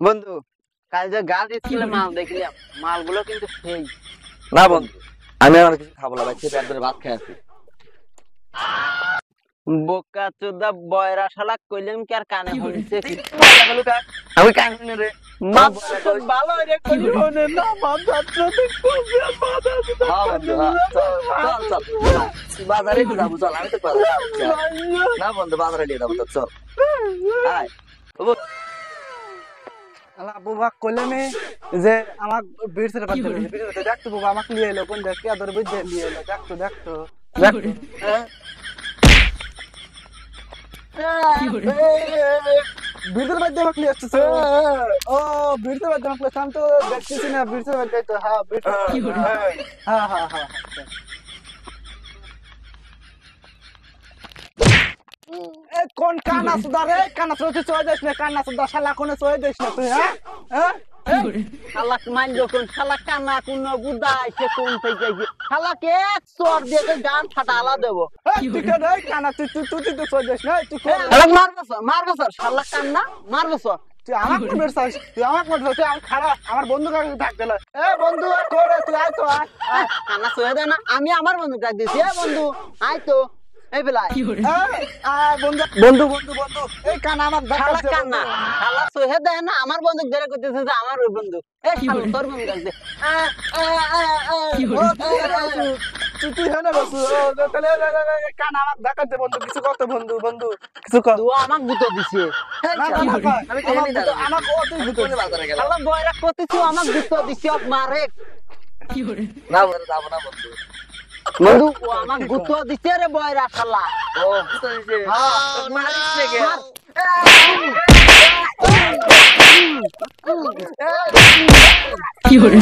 বন্ধু কাল যে গাছ স্কুলে মাল দেখলাম, মালগুলো কিন্তু সেই না বন্ধু, আমি আর কিছু খাবো না ভাই, খেয়ে পেট ভরে ভাত খেয়ে আছি। বোকা চোদা বয়রা শালা কইলাম কি আর কানে হইছে কি? আমি কান শুনে রে ভালো রে কইলি হনে না মাথা চোদা কইছে মাথা চোদা। হ্যাঁ বন্ধু, হ্যাঁ, চল বাজারে একটু যাবো, চল আমি তো বাজারে যাচ্ছি। না বন্ধু, বাজারে নিয়ে যাবো তো, চল আয়। আলা বুবা কইলামে যে আমার বিরসের বাচ্চা বিরসে দেখতো বুবা আমাকে নিয়ে এলো কোন দেখ কে আদর বুঝে নিয়ে এলো দেখতো বিরসের বাচ্চা আমাকে নিয়ে আসছে ও বিরসের বাচ্চা আমাকে আমি তো দেখতেছি না বিরসের বাচ্চা তো হ্যাঁ হ্যাঁ এ কোন কানা সুদা রে কানা সুদা তুই চলে যাস না কানা সুদা শালা কোনে চলে যাস না তুই হ্যাঁ শালা মান যখন শালা কানা কোন বুদা আইছে কোন থেকে শালাকে এক চর দিয়ে গান ফাটালা দেব। তুই কে রে কানা তুই তো চলে যাস না তুই শালা মারবো স্যার শালা কান্না মারবো স্যার। তুই আমাকে মারছিস তুই আমাকে মারছিস তুই খারাপ আমার বন্ধু কাছে থাকতে না এ বন্ধু করে তুই আয় তো আয় কান্না সয়ে দেয় না, আমি আমার বন্ধু ডাক দিয়েছি। এ বন্ধু আয় তো এই বেলায় বন্ধু এই কানা আমার শালা কান্না শালা সহে দেয় না, আমার বন্ধু ধরে করতেছে যে আমার ওই বন্ধু এই শালা তোর বন্ধু ডাক দে। তুই হনে বসু তাহলে কানা আমার দেখাতে বন্ধু কিছু কত বন্ধু কিছু কর তুই আমাক গুতো দিছে। আমি টেনে নিলাম, আমাকে তুই কোনে বাজারে গেলাম। শালা বয়রা করতেছি আমাক গুতো দিছে মারে। না বন্ধু, যাবো না বন্ধু। বন্ধু ও আমাক গুতো দিছে রে বয়রা শালা। ও বুঝতে দিছে, মারিস নে কে? কি হরে